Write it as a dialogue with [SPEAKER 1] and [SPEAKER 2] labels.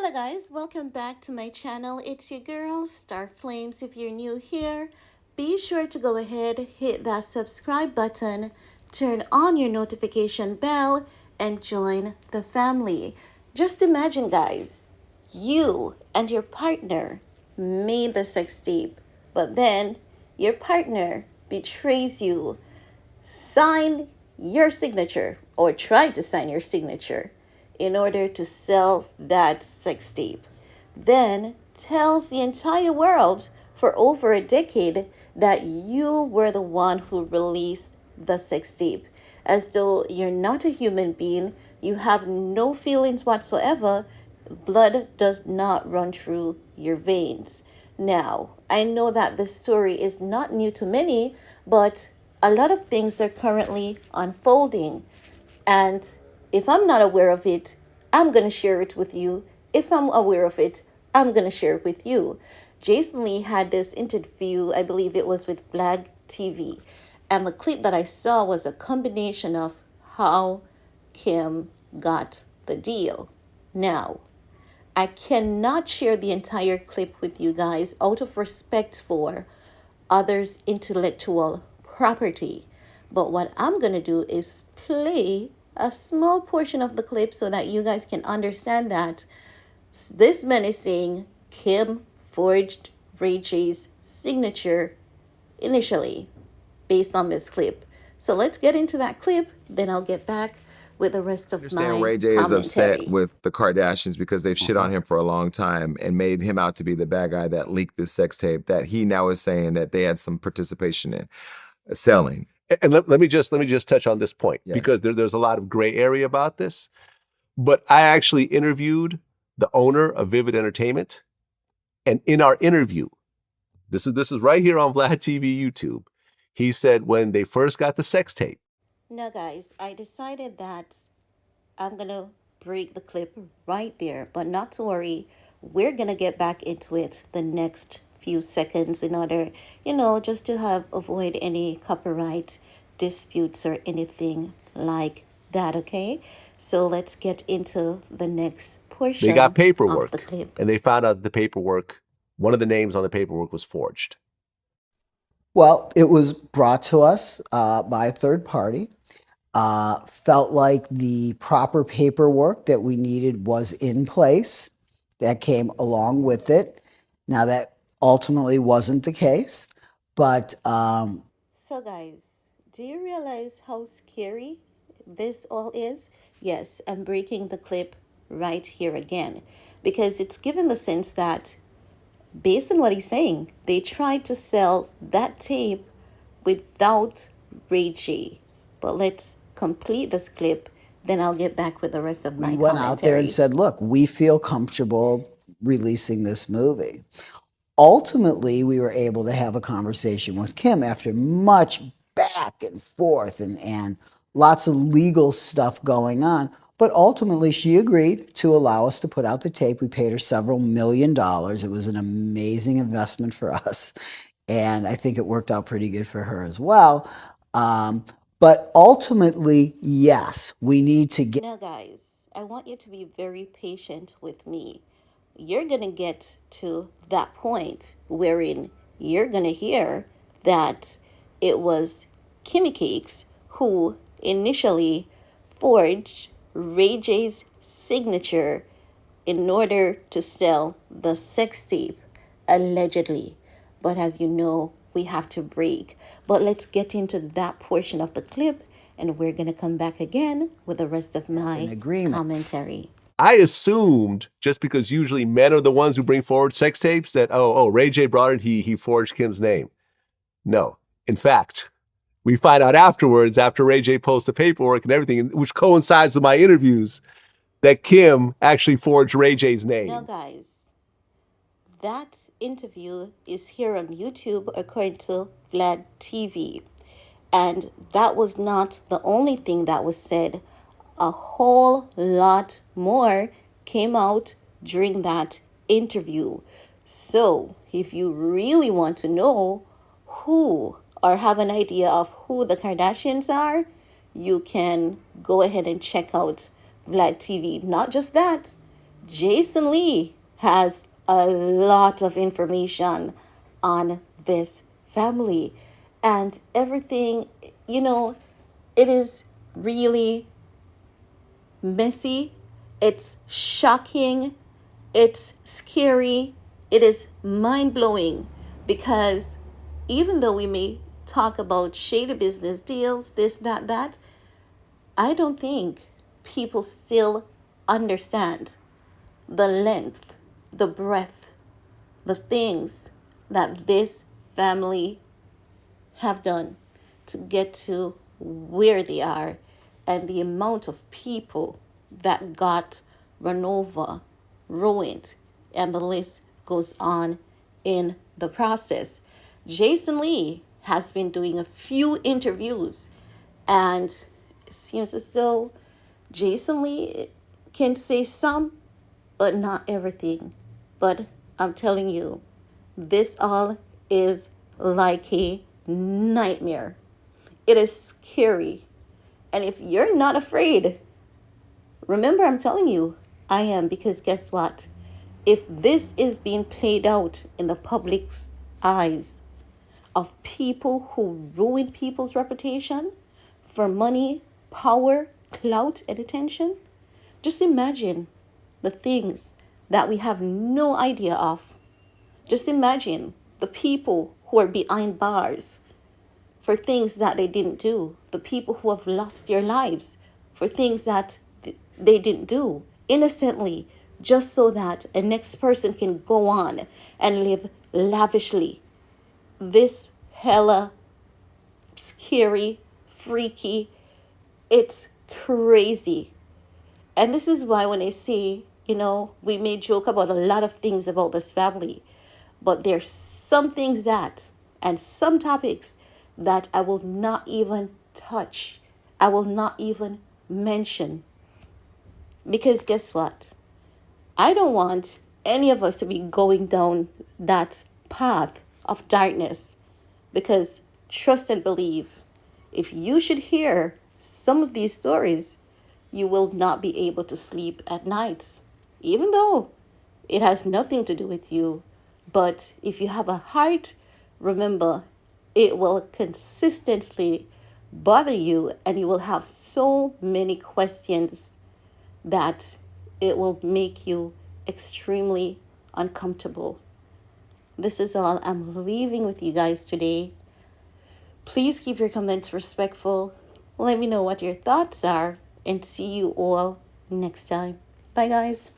[SPEAKER 1] Hello guys, welcome back to my channel. It's your girl, Star Flames. If you're new here, be sure to go ahead, hit that subscribe button, turn on your notification bell, and join the family. Just imagine guys, you and your partner made the sex tape, but then your partner betrays you, sign your signature or try to sign your signature in order to sell that sex tape, then tells the entire world for over a decade that you were the one who released the sex tape, as though you're not a human being, you have no feelings whatsoever, blood does not run through your veins. Now, I know that this story is not new to many, but a lot of things are currently unfolding. And if I'm not aware of it, I'm going to share it with you. If I'm aware of it, I'm going to share it with you. Jason Lee had this interview, I believe it was with VladTV. And the clip that I saw was a combination of how Kim got the deal. Now, I cannot share the entire clip with you guys out of respect for others' intellectual property. But what I'm going to do is play a small portion of the clip so that you guys can understand that this man is saying Kim forged RayJ's signature initially based on this clip. So let's get into that clip, then I'll get back with the rest
[SPEAKER 2] I
[SPEAKER 1] of
[SPEAKER 2] understand
[SPEAKER 1] my
[SPEAKER 2] Ray J is upset
[SPEAKER 1] commentary.
[SPEAKER 2] with the Kardashians because they've shit on him for a long time and made him out to be the bad guy that leaked this sex tape that he now is saying that they had some participation in selling.
[SPEAKER 3] And let me just touch on this point
[SPEAKER 2] Yes.
[SPEAKER 3] because there's a lot of gray area about this. But I actually interviewed the owner of Vivid Entertainment, and in our interview, this is right here on VladTV YouTube. He said when they first got the sex tape.
[SPEAKER 1] Now, guys, I decided that I'm going to break the clip right there, but not to worry. We're going to get back into it the next few seconds in order, just to avoid any copyright disputes or anything like that, okay? So let's get into the next portion
[SPEAKER 3] They got
[SPEAKER 1] of
[SPEAKER 3] paperwork,
[SPEAKER 1] the clip.
[SPEAKER 3] and they found out that the paperwork, one of the names on the paperwork was forged.
[SPEAKER 4] Well, it was brought to us by a third party. Felt like the proper paperwork that we needed was in place that came along with it. Now, that ultimately wasn't the case, but
[SPEAKER 1] So, guys, do you realize how scary this all is? Yes, I'm breaking the clip right here again because it's given the sense that, based on what he's saying, they tried to sell that tape without Ray J. But let's complete this clip, then I'll get back with the rest of my
[SPEAKER 4] we went out there and
[SPEAKER 1] commentary.
[SPEAKER 4] said, look, we feel comfortable releasing this movie. Ultimately, we were able to have a conversation with Kim after much back and forth and lots of legal stuff going on. But ultimately, she agreed to allow us to put out the tape. We paid her several $1 million. It was an amazing investment for us. And I think it worked out pretty good for her as well. But ultimately, yes, we need to get.
[SPEAKER 1] Now, guys, I want you to be very patient with me. You're going to get to that point wherein you're going to hear that it was Kimmy Cakes who initially forged Ray J's signature in order to sell the sex tape, allegedly. But as you know, we have to break. But let's get into that portion of the clip, and we're going to come back again with the rest of my commentary.
[SPEAKER 3] I assumed, just because usually men are the ones who bring forward sex tapes, that Ray J brought it, he forged Kim's name. No. In fact, we find out afterwards, after Ray J posts the paperwork and everything, which coincides with my interviews, that Kim actually forged Ray J's name.
[SPEAKER 1] Now, guys, that interview is here on YouTube according to Vlad TV. And that was not the only thing that was said. A whole lot more came out during that interview. So, if you really want to know who or have an idea of who the Kardashians are, you can go ahead and check out Vlad TV. Not just that, Jason Lee has a lot of information on this family and everything. It is really messy, it's shocking, it's scary, it is mind blowing because even though we may talk about shady business deals, this, that, I don't think people still understand the length, the breadth, the things that this family have done to get to where they are and the amount of people that got run over, ruined, and the list goes on in the process. Jason Lee has been doing a few interviews, and it seems as though Jason Lee can say some, but not everything. But I'm telling you, this all is like a nightmare. It is scary. And if you're not afraid, remember I'm telling you, I am, because guess what? If this is being played out in the public's eyes of people who ruin people's reputation for money, power, clout, and attention, just imagine the things that we have no idea of. Just imagine the people who are behind bars for things that they didn't do, the people who have lost their lives for things that they didn't do innocently, just so that a next person can go on and live lavishly. This hella scary, freaky, it's crazy. And this is why when I say, we may joke about a lot of things about this family, but there's some things and some topics that I will not even touch. I will not even mention. Because guess what? I don't want any of us to be going down that path of darkness. Because trust and believe, if you should hear some of these stories, you will not be able to sleep at nights, even though it has nothing to do with you. But if you have a heart, remember, it will consistently bother you and you will have so many questions that it will make you extremely uncomfortable. This is all I'm leaving with you guys today. Please keep your comments respectful. Let me know what your thoughts are and see you all next time. Bye, guys.